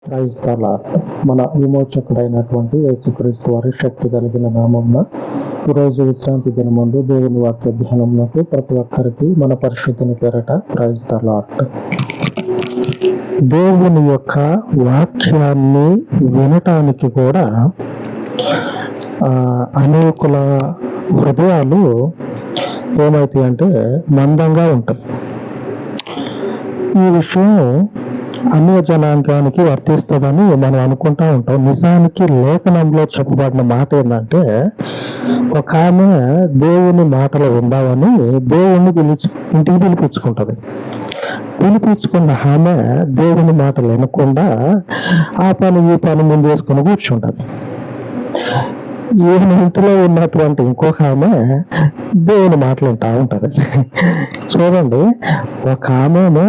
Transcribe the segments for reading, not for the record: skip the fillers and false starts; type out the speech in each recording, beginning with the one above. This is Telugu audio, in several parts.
Praise the lord. మన విమోచకుడైనటువంటి యేసుక్రీస్తు వారి శక్తి కలిగిన నామమున ఈరోజు విశ్రాంతి దినమందు దేవుని వాక్య ధ్యానమునకు ప్రతి ఒక్కరికి మన పరిశుద్ధుని పేరట ప్రైజ్ ద లార్డ్. దేవుని యొక్క వాక్యాన్ని వినటానికి కూడా అనేకుల హృదయాలు ఏమవుతాయి అంటే మందంగా ఉంటాయి. ఈ విషయం అన్య జనాంగానికి వర్తిస్తుందని మనం అనుకుంటా ఉంటాం. నిజానికి లేఖనంలో చెప్పబడిన మాట ఏంటంటే, ఒక ఆమె దేవుని మాటలు ఉందామని దేవుణ్ణి ఇంటికి పిలిపించుకుంటది. పిలిపించుకున్న ఆమె దేవుని మాటలు వినకుండా ఆ పని ఈ పని ముందు వేసుకుని కూర్చుంటది. ఈయన ఇంటిలో ఉన్నటువంటి ఇంకొక ఆమె దేవుని మాటలు వింటా ఉంటది. చూడండి, ఒక ఆమెను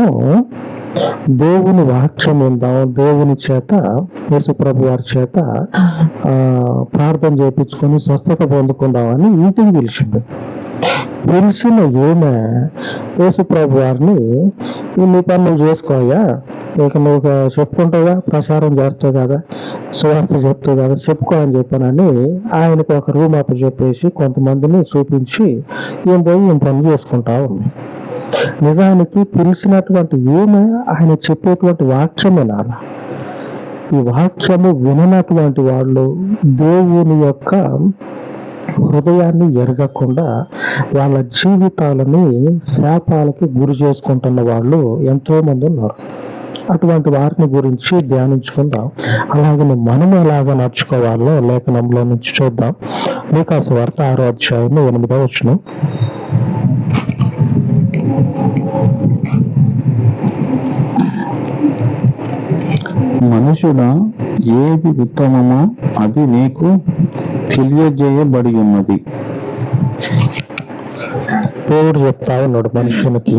దేవుని వాక్యం ఉందాం, దేవుని చేత యేసుప్రభు వారి చేత ప్రార్థన చేయించుకొని స్వస్థత పొందుకుందామని ఇంటికి పిలిచింది. పిలిచిన ఈమె యేసుప్రభు వారిని నీ పని నువ్వు చేసుకోయా, ఇక నువ్వు చెప్పుకుంటావుగా, ప్రచారం చేస్తావు కదా, సువార్త చెప్తావు కదా, చెప్పుకో అని చెప్పానని ఆయనకు ఒక రూమ్ అప్పు చెప్పేసి కొంతమందిని చూపించి ఏం పోయి ఏం పని చేసుకుంటా ఉంది. నిజానికి పిలిచినటువంటి ఈమె ఆయన చెప్పేటువంటి వాక్యం వినాల. ఈ వాక్యము విననటువంటి వాళ్ళు దేవుని యొక్క హృదయాన్ని ఎరగకుండా వాళ్ళ జీవితాలని శాపాలకి గురి చేసుకుంటున్న వాళ్ళు ఎంతో మంది ఉన్నారు. అటువంటి వారిని గురించి ధ్యానించుకుందాం. అలాగే మనం ఎలాగ నడుచుకోవాలో లేఖనంలో నుంచి చూద్దాం. లూకా సువార్త 6వ అధ్యాయం 8వ వచనం. మనుషుడా, ఏది ఉత్తమమో అది నీకు తెలియజేయబడి ఉన్నది. దేవుడు చెప్తా ఉన్నాడు మనుషునికి.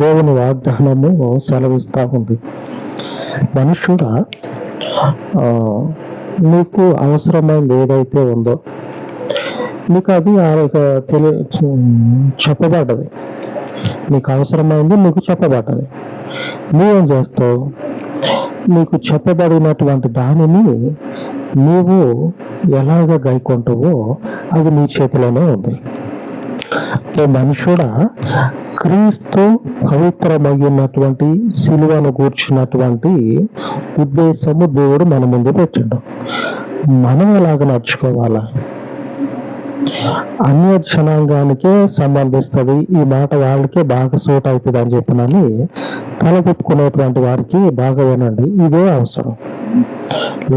దేవుని వాగ్దానము సెలవిస్తా ఉంది, మనుషుడా, నీకు అవసరమైనది ఏదైతే ఉందో నీకు అది చెప్పబడ్డది. నీకు అవసరమైంది నీకు చెప్పబడ్డది. నువ్వేం చేస్తావు? నీకు చెప్పబడినటువంటి దానిని నీవు ఎలాగ గైకొంటావో అది నీ చేతిలోనే ఉంది. మనుషుడా, క్రీస్తు పవిత్రమైనటువంటి సిలువను కూర్చున్నటువంటి ఉద్దేశము దేవుడు మన ముందు పెట్టిండు. మనం ఎలాగ నడుచుకోవాలా? అన్య జనాంగానికే సంబంధిస్తుంది ఈ మాట, వాళ్ళకే బాగా సూట్ అవుతుంది అని చెప్పినని తలపెట్టుకునేటువంటి వారికి బాగా వినండి, ఇదే అవసరం.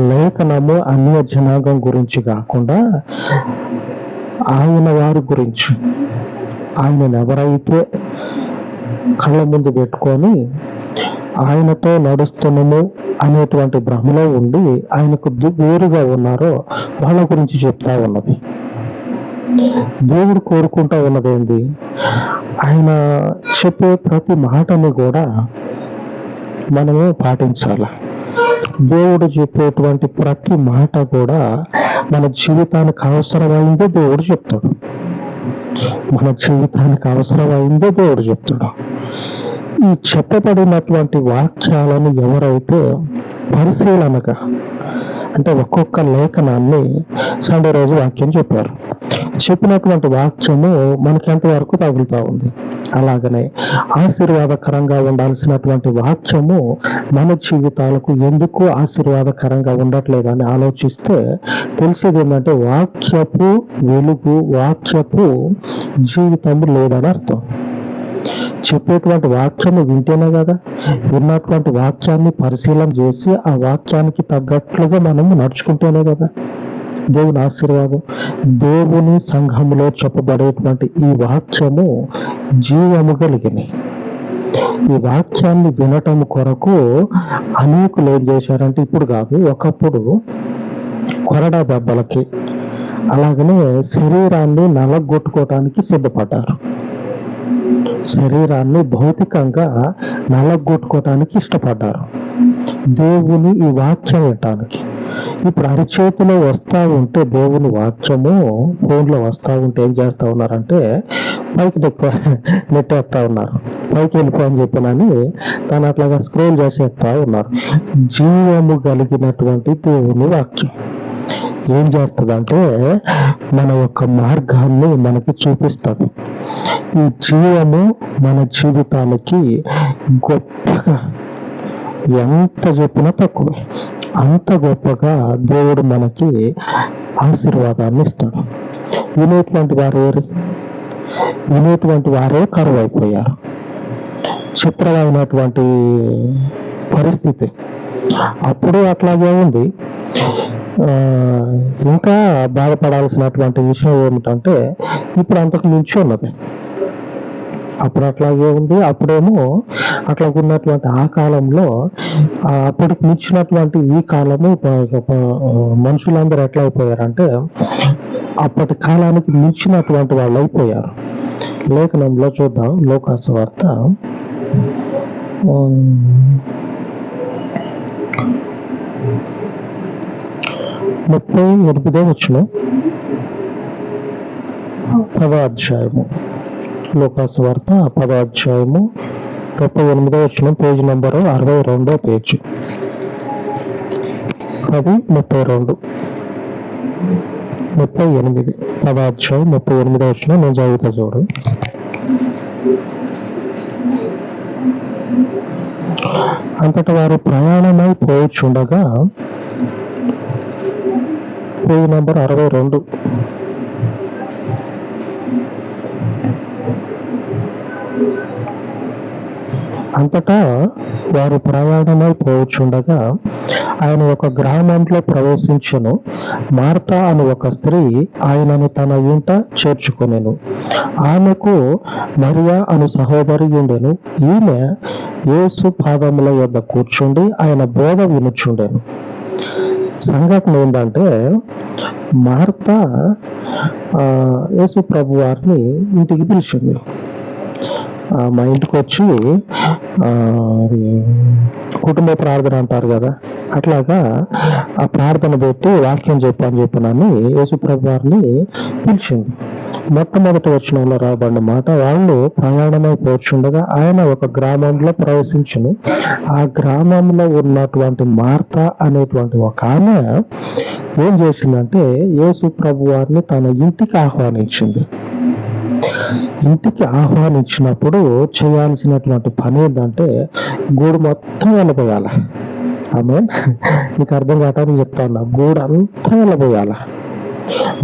లేఖనము అన్య జనాంగం గురించి కాకుండా ఆయన వారి గురించి, ఆయనను ఎవరైతే కళ్ళ ముందు పెట్టుకొని ఆయనతో నడుస్తున్నాము అనేటువంటి భ్రమలో ఉండి ఆయనకు వేరుగా ఉన్నారో వాళ్ళ గురించి చెప్తా ఉన్నది. దేవుడు కోరుకుంటా ఉన్నది ఏంది? ఆయన చెప్పే ప్రతి మాటని కూడా మనము పాటించాలి. దేవుడు చెప్పేటువంటి ప్రతి మాట కూడా మన జీవితానికి అవసరమైందే దేవుడు చెప్తాడు. మన జీవితానికి అవసరమైందే దేవుడు చెప్తాడు. ఈ చెప్పబడినటువంటి వాక్యాలను ఎవరైతే పరిశీలనగా, అంటే ఒక్కొక్క లేఖనాన్ని సండే రోజు వాక్యం చెప్పారు, చెప్పినటువంటి వాక్యము మనకి ఎంతవరకు తగులుతా ఉంది. అలాగనే ఆశీర్వాదకరంగా ఉండాల్సినటువంటి వాక్యము మన జీవితాలకు ఎందుకు ఆశీర్వాదకరంగా ఉండట్లేదని ఆలోచిస్తే తెలిసేది ఏంటంటే వాక్యపు వెలుగు, వాక్యపు జీవితము లేదని అర్థం. చెప్పేటువంటి వాక్యాన్ని వింటేనే కదా, విన్నటువంటి వాక్యాన్ని పరిశీలన చేసి ఆ వాక్యానికి తగ్గట్లుగా మనము నడుచుకుంటేనే కదా దేవుని ఆశీర్వాదం. దేవుని సంఘములో చెప్పబడేటువంటి ఈ వాక్యము జీవము కలిగిన ఈ వాక్యాన్ని వినటం కొరకు అనేకులు ఏం చేశారంటే, ఇప్పుడు కాదు ఒకప్పుడు కొరడా దెబ్బలకి, అలాగనే శరీరాన్ని నలగొట్టుకోవటానికి సిద్ధపడ్డారు. శరీరాన్ని భౌతికంగా నలగొట్టుకోవటానికి ఇష్టపడ్డారు, దేవుని ఈ వాక్యం వినటానికి. ఇప్పుడు అరచేతిలో వస్తూ ఉంటే దేవుని వాక్యము ఫోన్లో వస్తూ ఉంటే ఏం చేస్తూ ఉన్నారంటే పైకి నెట్టేస్తూ ఉన్నారు. పైకి వెళ్ళిపో అని చెప్పినని తను అట్లాగా స్క్రోల్ చేసేస్తా ఉన్నారు. జీవము కలిగినటువంటి దేవుని వాక్యం ఏం చేస్తుందంటే మన యొక్క మార్గాన్ని మనకి చూపిస్తుంది. ఈ జీవము మన జీవితానికి గొప్పగా, ఎంత చెప్పినా తక్కువే, అంత గొప్పగా దేవుడు మనకి ఆశీర్వాదాన్ని ఇస్తాడు. వినేటువంటి వారే కరువు అయిపోయారు. చిత్రమైనటువంటి పరిస్థితి అప్పుడు అట్లాగే ఉంది. ఇంకా బాధపడాల్సినటువంటి విషయం ఏమిటంటే ఇప్పుడు అంతకు మించి ఉన్నది. అప్పుడు అట్లాగే ఉంది. అప్పుడేమో అట్లా ఉన్నటువంటి ఆ కాలంలో అప్పటికి మించినటువంటి ఈ కాలము మనుషులందరూ ఎట్లా అయిపోయారంటే అప్పటి కాలానికి మించినటువంటి వాళ్ళు అయిపోయారు. లేఖనంలో చూద్దాం, లోకాసు వార్త 38వ వచనం, 10వ అధ్యాయము. లోకాసు వార్త 10వ అధ్యాయము 38వ వచనం, పేజీ నంబరు 62వ పేజీ. 10:32 38, 10వ అధ్యాయం 38వ వచనం. నేను చదువుతా చూడు. అంతటా వారు ప్రయాణమై పోవచ్చుండగా, పేజీ నంబర్ 62, అంతటా వారు ప్రయాణమై పోవచ్చుండగా ఆయన ఒక గ్రామంలో ప్రవేశించెను. మార్తా అను ఒక స్త్రీ ఆయనను తన ఇంట చేర్చుకొనెను. ఆమెకు మరియా అను సహోదరి ఉండెను. ఈమె యేసు పాదముల యొద్ద కూర్చుండి ఆయన బోధ వినుచుండెను. సంఘటన ఏంటంటే మార్తా యేసు ప్రభు వారిని ఇంటికి పిలిచింది. మా ఇంటికి వచ్చి కుటుంబ ప్రార్థన అంటారు కదా, అట్లాగా ఆ ప్రార్థన పెట్టి వాక్యం చెప్పనని యేసు ప్రభు వారిని పిలిచింది. మొట్టమొదటి వచనంలో రాబడిన మాట, వాళ్ళు ప్రయాణమై పోచుండగా ఆయన ఒక గ్రామంలో ప్రవేశించును. ఆ గ్రామంలో ఉన్నటువంటి మార్తా అనేటువంటి ఒక ఆమె ఏం చేసిందంటే యేసు ప్రభు వారిని తన ఇంటికి ఆహ్వానించింది. ఇంటికి ఆహ్వానించినప్పుడు చేయాల్సినటువంటి పని ఏంటంటే గూడు మొత్తం వెళ్ళబోయాల. ఆమె నీకు అర్థం కావటానికి చెప్తా ఉన్నా, గూడు అంతా వెళ్ళబోయాల.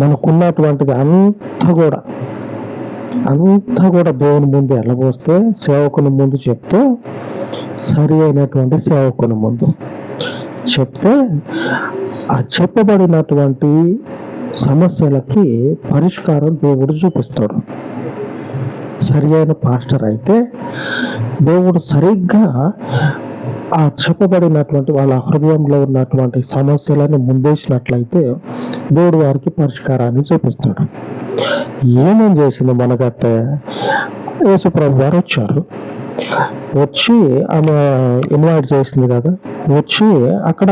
మనకున్నటువంటిది అంతా కూడా దేవుని ముందు వెళ్ళబోస్తే, సేవకుని ముందు చెప్తే, సరి అయినటువంటి సేవకుని ముందు చెప్తే ఆ చెప్పబడినటువంటి సమస్యలకి పరిష్కారం దేవుడు చూపిస్తాడు. సరి అయిన పాస్టర్ అయితే దేవుడు సరిగ్గా ఆ చెప్పబడినటువంటి వాళ్ళ హృదయంలో ఉన్నటువంటి సమస్యలను ముందేసినట్లయితే దేవుడు వారికి పరిష్కారాన్ని చూపిస్తాడు. ఏమేం చేసింది మనకైతే, యేసు ప్రభు వారు వచ్చారు. వచ్చి ఆమె ఇన్వైట్ చేసింది కదా, వచ్చి అక్కడ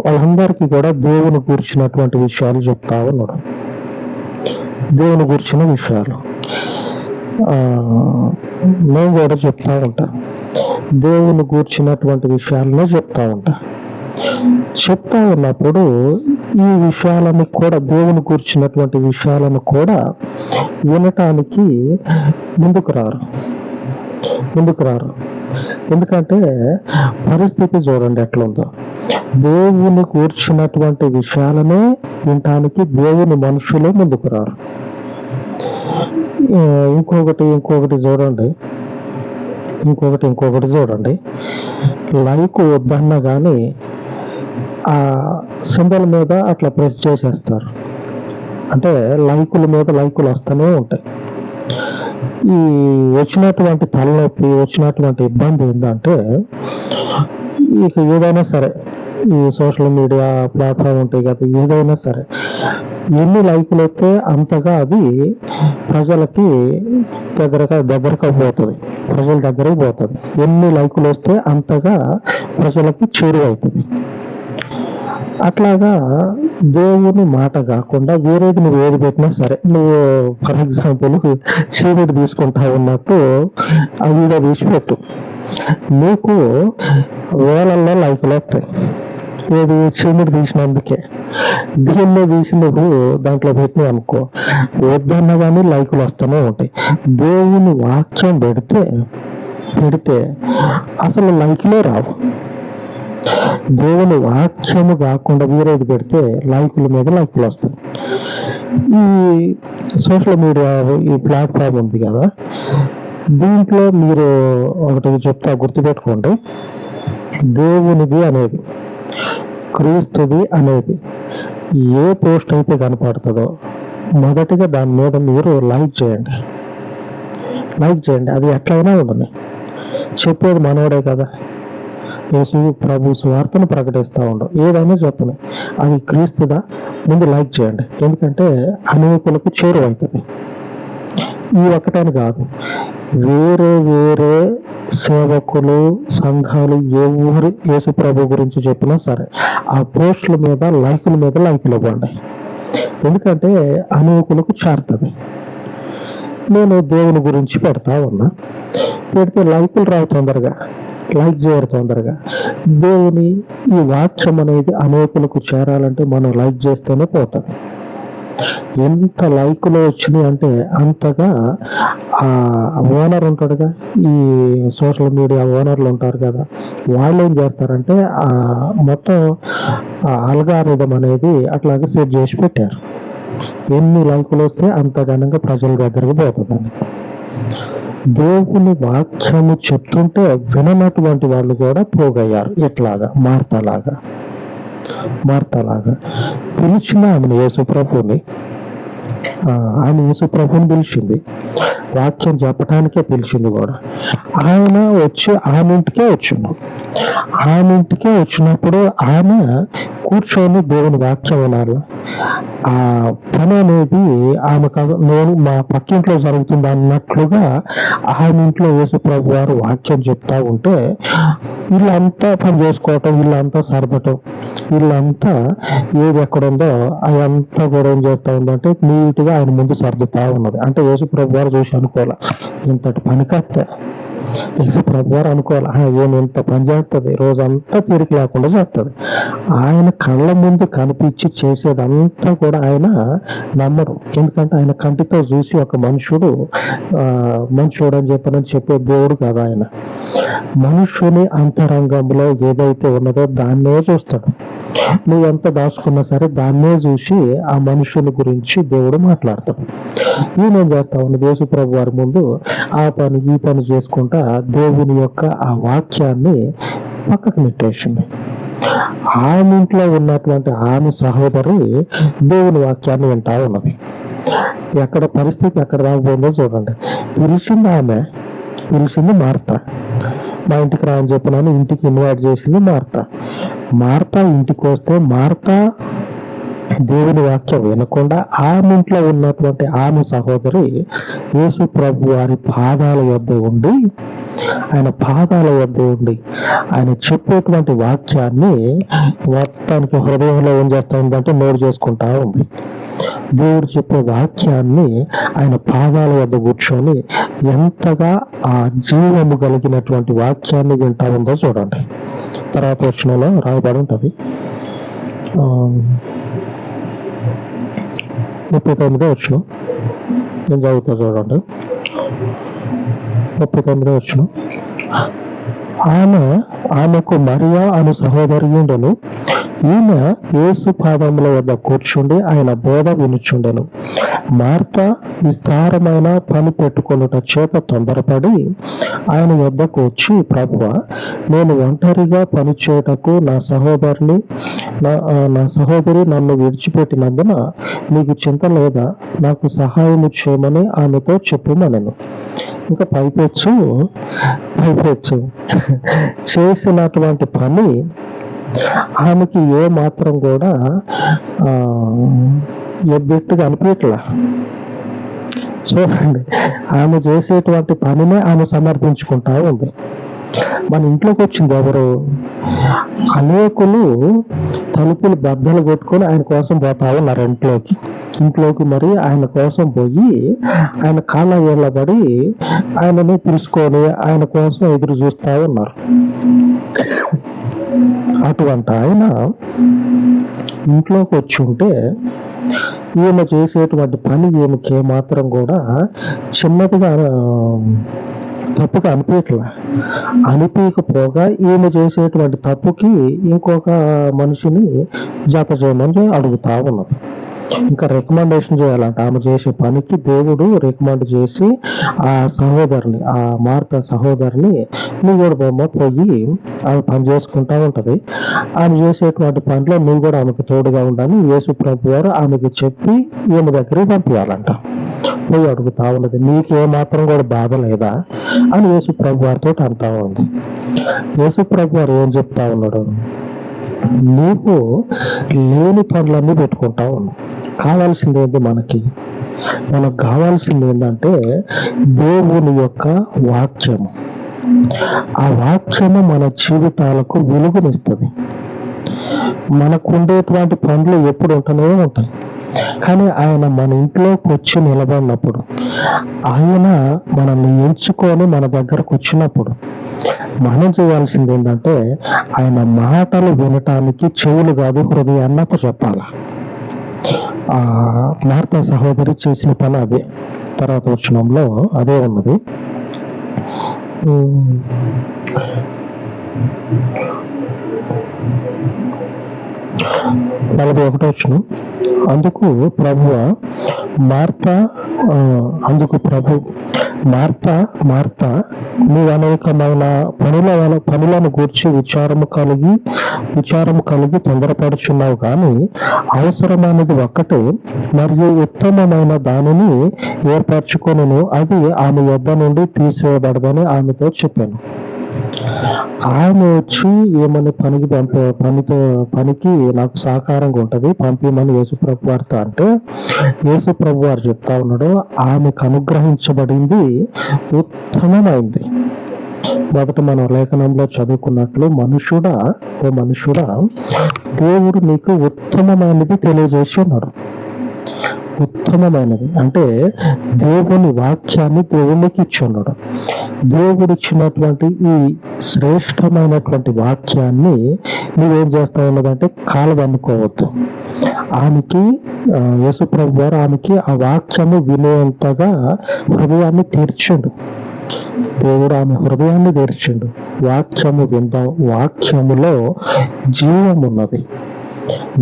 వాళ్ళందరికీ కూడా దేవుని గురించినటువంటి విషయాలు చెప్తా ఉన్నాడు. దేవుని గురించిన విషయాలు నేను కూడా చెప్తా ఉంటా. దేవుని గూర్చినటువంటి విషయాలనే చెప్తా ఉన్నప్పుడు ఈ విషయాలను కూడా, దేవుని గూర్చినటువంటి విషయాలను కూడా వినటానికి ముందుకు రారు. ఎందుకంటే పరిస్థితి చూడండి ఎట్లుందో. దేవుని గూర్చినటువంటి విషయాలనే వినటానికి దేవుని మనుషులే ముందుకు రారు. ఇంకొకటి చూడండి, లైక్ వద్దన్నా కానీ ఆ సింబల్ మీద అట్లా ప్రెస్ చేసేస్తారు. అంటే లైకుల మీద లైకులు వస్తూనే ఉంటాయి. ఈ వచ్చినటువంటి తలనొప్పి, వచ్చినటువంటి ఇబ్బంది ఏంటంటే, ఇక ఏదైనా సరే ఈ సోషల్ మీడియా ప్లాట్ఫామ్ ఉంటాయి కదా, ఏదైనా సరే ఎన్ని లైకులు వస్తే అంతగా అది ప్రజలకి దగ్గరగా పోతుంది, ప్రజల దగ్గరకు పోతుంది. ఎన్ని లైకులు వస్తే అంతగా ప్రజలకి చేరువవుతుంది. అట్లాగా దేవుని మాట కాకుండా వేరేది నువ్వు ఏది పెట్టినా సరే, నువ్వు ఫర్ ఎగ్జాంపుల్ చీమిడి తీసుకుంటా ఉన్నట్టు ఆ వీడియో తీసి పెట్టు, నీకు వేలల్లో లైకులు వస్తాయి. ఏది చీమిడి తీసినందుకే. దీనిలో తీసి నువ్వు దాంట్లో పెట్టినావు అనుకో, వద్దన్నా కానీ లైకులు వస్తూనే ఉంటాయి. దేవుని వాక్యం పెడితే అసలు లైకులే రావు. దేవుని వాక్యము కాకుండా వేరేది పెడితే లైకుల మీద లైకులు వస్తాయి. ఈ సోషల్ మీడియా ఈ ప్లాట్ఫామ్ ఉంది కదా, దీంట్లో మీరు ఒకటి చెప్తా, గుర్తుపెట్టుకోండి. దేవునిది అనేది, క్రీస్తుది అనేది ఏ పోస్ట్ అయితే కనపడుతుందో మొదటిగా దాని మీద మీరు లైక్ చేయండి. అది ఎట్లయినా ఉండని, చెప్పేది మనోడే కదా, యేసు ప్రభు సువార్తను ప్రకటిస్తూ ఉండవు, ఏదైనా చెప్పను, అది క్రీస్తుదా ముందు లైక్ చేయండి. ఎందుకంటే అనేకులకు చేరువవుతుంది. ఈ ఒక్కటని కాదు, వేరే సేవకులు, సంఘాలు ఎవరు యేసు ప్రభు గురించి చెప్పినా సరే ఆ పోస్టుల మీద లైకులు ఇవ్వండి. ఎందుకంటే అనేకులకు చేరుతుంది. నేను దేవుని గురించి పెడతా ఉన్నా, పెడితే లైకులు రావు తొందరగా, లైక్ చేయరు తొందరగా. దేవుని ఈ వాక్యం అనేది అనేకులకు చేరాలంటే మనం లైక్ చేస్తేనే పోతుంది. ఎంత లైకులు వచ్చినాయి అంటే అంతగా ఆ ఓనర్ ఉంటాడుగా, ఈ సోషల్ మీడియా ఓనర్లు ఉంటారు కదా, వాళ్ళు ఏం చేస్తారంటే ఆ మొత్తం అల్గారిథం అనేది అట్లాగే సెట్ చేసి పెట్టారు. ఎన్ని లైకులు వస్తే అంత ఘనంగా ప్రజల దగ్గరకు పోతుందని. దేవుని వాక్యము చెప్తుంటే విననటువంటి వాళ్ళు కూడా పోగయ్యారు. ఎట్లాగా మార్తలాగా పిలిచిన ఆమెను యేసుప్రభుని, ఆమె యేసుప్రభుని పిలిచింది, వాక్యం చెప్పడానికే పిలిచింది కూడా. ఆయన వచ్చి ఆమె ఇంటికే వచ్చినప్పుడు ఆమె కూర్చొని దేవుని వాక్యం వినాలి. ఆ పని అనేది ఆమె కాదు, నేను మా పక్కింట్లో జరుగుతుంది అన్నట్లుగా ఆమె ఇంట్లో యేసు ప్రభు వారు వాక్యం చెప్తా ఉంటే వీళ్ళంతా పని చేసుకోవటం, వీళ్ళంతా సర్దటం, వీళ్ళంతా ఏది ఎక్కడుందో అదంతా కూడా ఏం చేస్తా ఉందంటే నీట్గా ఆయన ముందు సర్దుతా ఉన్నది. అంటే యేసు ప్రభు వారు చూసి అనుకోవాలి, ఇంతటి పనికత్తే యేసు ప్రభు వారు అనుకోవాలి, ఏమి ఇంత పని చేస్తుంది, రోజంతా తీరిక లేకుండా చేస్తుంది. ఆయన కళ్ళ ముందు కనిపించి చేసేదంతా కూడా ఆయన నమ్మరు. ఎందుకంటే ఆయన కంటితో చూసి ఒక మనుషుడు అని చెప్పే దేవుడు కాదు ఆయన. మనుషుని అంతరంగంలో ఏదైతే ఉన్నదో దాన్నే చూస్తాడు. నువ్వు ఎంత దాచుకున్నా సరే దాన్నే చూసి ఆ మనుషుల గురించి దేవుడు మాట్లాడతాడు. ఈయనేం చేస్తా ఉన్నది, యేసు ప్రభు వారి ముందు ఆ పని ఈ పని చేసుకుంటా దేవుని యొక్క ఆ వాక్యాన్ని పక్కకు నెట్టేసింది. ఆమె ఇంట్లో ఉన్నటువంటి ఆమె సహోదరి దేవుని వాక్యాన్ని వింటా ఉన్నది. ఎక్కడ పరిస్థితి ఎక్కడ రాకపోయిందో చూడండి. పిలిచింది మార్త, మా ఇంటికి రా అని చెప్పినాను, ఇంటికి ఇన్వైట్ చేసింది మార్త ఇంటికి వస్తే మార్త దేవుని వాక్యం వినకుండా ఆమె ఇంట్లో ఉన్నటువంటి ఆమె సహోదరి యేసు ప్రభు వారి పాదాల వద్ద ఉండి ఆయన చెప్పేటువంటి వాక్యాన్ని మొత్తానికి హృదయంలో ఏం చేస్తా ఉందంటే నోరు చేసుకుంటా ఉంది. దేవుడు చెప్పే వాక్యాన్ని ఆయన పాదాల వద్ద కూర్చొని ఎంతగా ఆ జీవము కలిగినటువంటి వాక్యాన్ని వింటా ఉందో చూడండి. తర్వాత వచనంలో రాయబడి ఉంటుంది, 39వ వచనం నేను చదువుతా చూడండి. 39వ వచనం, ఆమెకు మరియా అను సహోదరి ఉండెను. ఈమె యేసు పాదముల వద్ద కూర్చుండి ఆయన బోధ వినుచుండెను. మార్త విస్తారమైన పని పెట్టుకొనుట చేత తొందరపడి ఆయన వద్దకు వచ్చి, ప్రభువా, నేను ఒంటరిగా పని చేయుటకు నా సహోదరి నన్ను విడిచిపెట్టినందున నీకు చింత లేదా? నాకు సహాయము చేయమని ఆమెతో చెప్పుమనెను. ఇంకా పైపెచ్చు చేసినటువంటి పని ఆమెకి ఏ మాత్రం కూడా ఎబ్బెట్టుగా అనిపించట్లా. చూడండి, ఆమె చేసేటువంటి పనినే ఆమె సమర్థించుకుంటా ఉంది. మన ఇంట్లోకి వచ్చింది ఎవరు? అనేకులు తలుపులు బద్దలు కొట్టుకొని ఆయన కోసం పోతా ఉన్నారు ఇంట్లోకి మరి ఆయన కోసం పోయి ఆయన కాళ్ళ ఏళ్ళ పడి ఆయనని పిలుచుకొని ఆయన కోసం ఎదురు చూస్తా ఉన్నారు. అటువంటి ఆయన ఇంట్లోకి వచ్చి ఉంటే ఈమె చేసేటువంటి పని ఈమెకి ఏమాత్రం కూడా చిన్నదిగా తప్పుగా అనిపించకపోగా ఈమె చేసేటువంటి తప్పుకి ఇంకొక మనిషిని జత చేయమని అడుగుతా ఉన్నది. ఇంకా రికమెండేషన్ చేయాలంట. ఆమె చేసే పనికి దేవుడు రికమెండ్ చేసి ఆ మార్త సహోదరిని నువ్వు కూడా బొమ్మ పోయి ఆమె పని చేసుకుంటా ఉంటది. ఆమె చేసేటువంటి పనిలో నువ్వు కూడా ఆమెకు తోడుగా ఉండాలని యేసు ప్రభు వారు ఆమెకి చెప్పి ఈమె దగ్గరికి పంపించాలంట. పోయి అడుగుతా ఉన్నది, నీకు ఏమాత్రం కూడా బాధ లేదా అని యేసు ప్రభు వారితో అంటా ఉంది. యేసు ప్రభు వారు ఏం చెప్తా ఉన్నాడు, నీవు లేని పనులన్నీ పెట్టుకుంటా ఉన్నావు. కావాల్సింది ఏంటి? మనకు కావాల్సింది ఏంటంటే దేవుని యొక్క వాక్యము. ఆ వాక్యము మన జీవితాలకు వెలుగునిస్తుంది. మనకు ఉండేటువంటి పనులు ఎప్పుడు ఉంటూనే ఉంటాయి, కానీ ఆయన మన ఇంట్లోకి వచ్చి నిలబడినప్పుడు, ఆయన మనల్ని ఎంచుకొని మన దగ్గరకు వచ్చినప్పుడు మనం చేయాల్సింది ఏంటంటే ఆయన మాటలు వినటానికి చెవులు కాదు హృదయాన్ని చెప్పాలి. ఆ మార్త సహోదరి చేసిన పని అదే. తర్వాత వచనంలో అదే ఉన్నది. 41వ వచనం, అందుకు మార్త నీవు అనేకమైన పనులను గూర్చి విచారము కలిగి తొందరపడుచున్నావు, కానీ అవసరమైనది ఒక్కటే, మరియు ఉత్తమమైన దానిని ఏర్పరచుకొనును, అది ఆమె యొద్ద నుండి తీసివేయబడదని ఆమెతో చెప్పాను. ఆమె వచ్చి ఏమని పనికి నాకు సహకారంగా ఉంటది, పంపిమని యేసుప్రభు వారితో అంటే యేసుప్రభు వారు చెప్తా ఉన్నాడు, ఆమెకు అనుగ్రహించబడింది ఉత్తమమైంది. మొదట మనం లేఖనంలో చదువుకున్నట్లు, ఓ మనుషుడా దేవుడు నీకు ఉత్తమమైనది తెలియజేసి ఉన్నాడు. ఉత్తమమైనది అంటే దేవుని వాక్యాన్ని దేవునికి ఇచ్చి ఉన్నాడు. దేవుడు ఇచ్చినటువంటి ఈ శ్రేష్టమైనటువంటి వాక్యాన్ని నువ్వేం చేస్తా ఉన్నదంటే కాలదన్నుకోవద్దు. ఆమెకి యేసుప్రభు వారు ఆమెకి ఆ వాక్యము వినేంతగా హృదయాన్ని తీర్చండు. దేవుడు ఆమె హృదయాన్ని తెరిచిండు. వాక్యము విందాం, వాక్యములో జీవం ఉన్నది.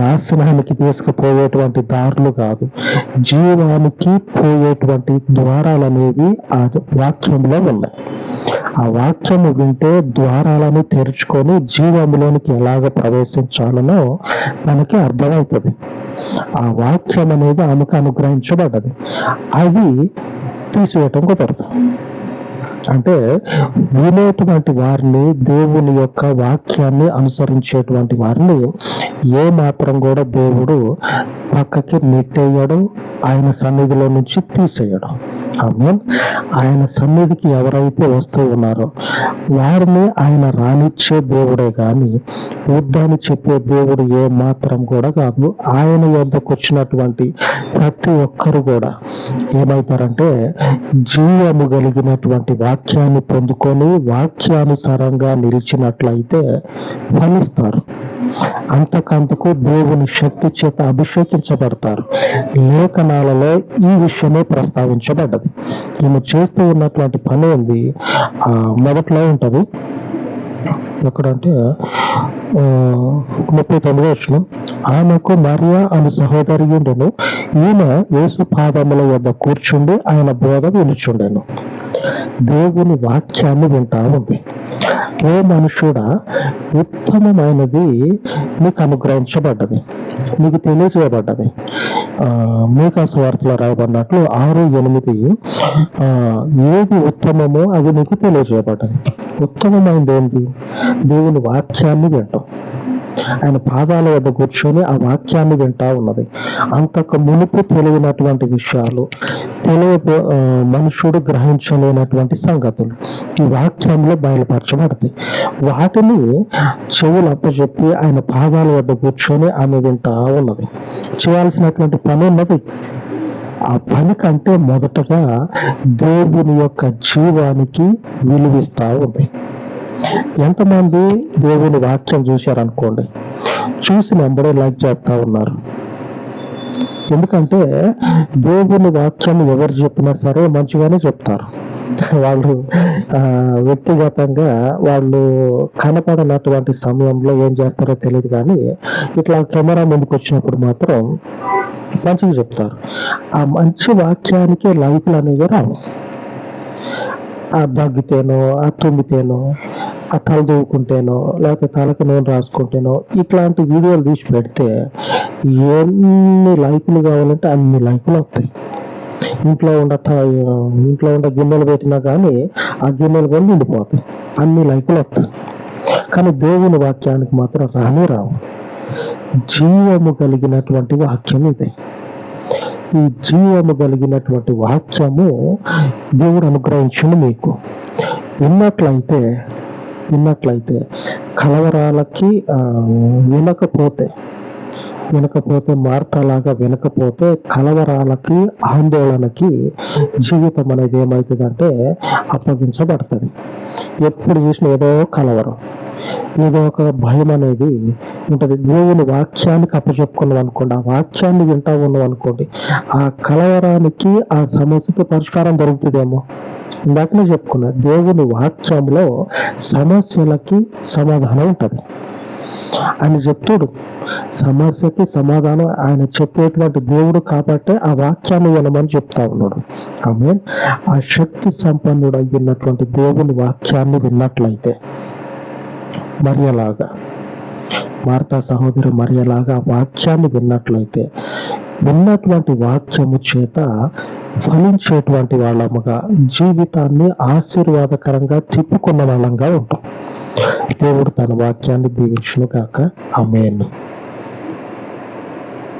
నాశనానికి తీసుకుపోయేటువంటి దారులు కాదు, జీవానికి పోయేటువంటి ద్వారాలు అనేవి ఆ వాక్యంలో ఉన్నాయి. ఆ వాక్యము వింటే ద్వారాలను తెరుచుకొని జీవములోనికి ఎలాగ ప్రవేశించాలనో మనకి అర్థమవుతుంది. ఆ వాక్యం అనేది ఆమెకు అనుగ్రహించబడ్డది. అది తీసివేయటం కుదరదు. అంటే వినేటువంటి వారిని, దేవుని యొక్క వాక్యాన్ని అనుసరించేటువంటి వారిని ఏ మాత్రం కూడా దేవుడు పక్కకి నెట్టేయడం, ఆయన సన్నిధిలో నుంచి తీసేయడం. ఆయన సన్నిధికి ఎవరైతే వస్తూ ఉన్నారో వారిని ఆయన రానిచ్చే దేవుడే గాని వద్దని చెప్పే దేవుడు ఏ మాత్రం కూడా కాదు. ఆయన యొద్దకు వచ్చినటువంటి ప్రతి ఒక్కరు కూడా ఏమవుతారంటే జీవము కలిగినటువంటి వాక్యాన్ని పొందుకొని వాక్యానుసారంగా నిలిచినట్లయితే ఫలిస్తారు. అంతకంతకు దేవుని శక్తి చేత అభిషేకించబడతారు. లేఖనాలలో ఈ విషయమే ప్రస్తావించబడ్డది. ఈమె చేస్తూ ఉన్నటువంటి పని ఏంది? మొదట్లో ఉంటది ఎక్కడంటే 39వ వచనం, ఆమెకు మరియా అను సహోదరి ఉండెను. ఈమె యేసు పాదముల వద్ద కూర్చుండి ఆయన బోధ వినుచుండెను. దేవుని వాక్యాన్ని వింటా ఉంది. ఓ మనుషుడా, ఉత్తమమైనది నీకు అనుగ్రహించబడ్డది, నీకు తెలియజేయబడ్డది. మీకా సువార్తలో రాయబడినట్లు 6:8 ఏది ఉత్తమమో అది నీకు తెలియజేయబడ్డది. ఉత్తమమైనది ఏంటి? దేవుని వాక్యాన్ని వింటాం. ఆయన పాదాల వద్ద కూర్చొని ఆ వాక్యాన్ని వింటా ఉన్నది. అంతకు మునుపు తెలియనటువంటి విషయాలు, మనుషుడు గ్రహించలేనటువంటి సంగతులు ఈ వాక్యంలో బయలుపరచబడతాయి. వాటిని చెవులు అప్పచెప్పి ఆయన పాదాల వద్ద కూర్చొని ఆమె వింటా ఉన్నది. చేయాల్సినటువంటి పని ఉన్నది. ఆ పని కంటే మొదటగా దేవుని యొక్క జీవానికి విలువిస్తా ఉంది. ఎంతమంది దేవుని వాక్యం చూశారనుకోండి, చూసి వెంబడే లైక్ చేస్తా ఉన్నారు. ఎందుకంటే దేవుని వాక్యం ఎవరు చెప్పినా సరే మంచిగానే చెప్తారు. వాళ్ళు వ్యక్తిగతంగా వాళ్ళు కనపడనటువంటి సమయంలో ఏం చేస్తారో తెలియదు, కానీ ఇట్లా కెమెరా ముందుకు వచ్చినప్పుడు మాత్రం మంచిగా చెప్తారు. ఆ మంచి వాక్యానికి లైకులు అనేవి రావు. ఆ దగ్గితేనో, ఆ తుమ్మితేనో, ఆ తల దూకుంటేనో, లేకపోతే తలకు నూనె రాసుకుంటేనో ఇట్లాంటి వీడియోలు తీసి పెడితే ఎన్ని లైకులు కావాలంటే అన్ని లైకులు వస్తాయి. ఇంట్లో ఉండే గిన్నెలు పెట్టినా కానీ ఆ గిన్నెలు కూడా నిండిపోతాయి, అన్ని లైకులు వస్తాయి. కానీ దేవుని వాక్యానికి మాత్రం రావు. జీవము కలిగినటువంటి వాక్యం ఇది. ఈ జీవము కలిగినటువంటి వాక్యము దేవుడు అనుగ్రహించును. మీకు విన్నట్లయితే కలవరాలకి వినకపోతే మార్తలాగా వినకపోతే కలవరాలకి, ఆందోళనకి జీవితం అనేది ఏమవుతుందంటే అప్పగించబడుతుంది. ఎప్పుడు చూసినా ఏదో కలవరం, ఏదో ఒక భయం అనేది ఉంటుంది. దేవుని వాక్యానికి అప్పచెప్పుకున్నాం అనుకోండి, ఆ వాక్యాన్ని వింటా ఉన్నాం అనుకోండి, ఆ కలవరానికి, ఆ సమస్యకి పరిష్కారం దొరుకుతుందేమో. ఇందాకనే చెప్పుకున్నా, దేవుని వాక్యంలో సమస్యలకి సమాధానం ఉంటుంది. ఆయన చెప్తాడు, సమస్యకి సమాధానం ఆయన చెప్పేటువంటి దేవుడు కాబట్టి ఆ వాక్యాన్ని వినమని చెప్తా ఉన్నాడు. ఆమేన్. ఆ శక్తి సంపన్నుడు అయినటువంటి దేవుని వాక్యాన్ని విన్నట్లయితే మరియలాగా, మార్తా సహోదరి మరియలాగా వాక్యాన్ని విన్నట్లయితే, విన్నటువంటి వాక్యము చేత ఫలించేటువంటి వాళ్ళముగా, జీవితాన్ని ఆశీర్వాదకరంగా తిప్పుకున్న వాళ్ళంగా ఉంటాం. దేవుడు తన వాక్యాన్ని దీవించును గాక. ఆమేన్.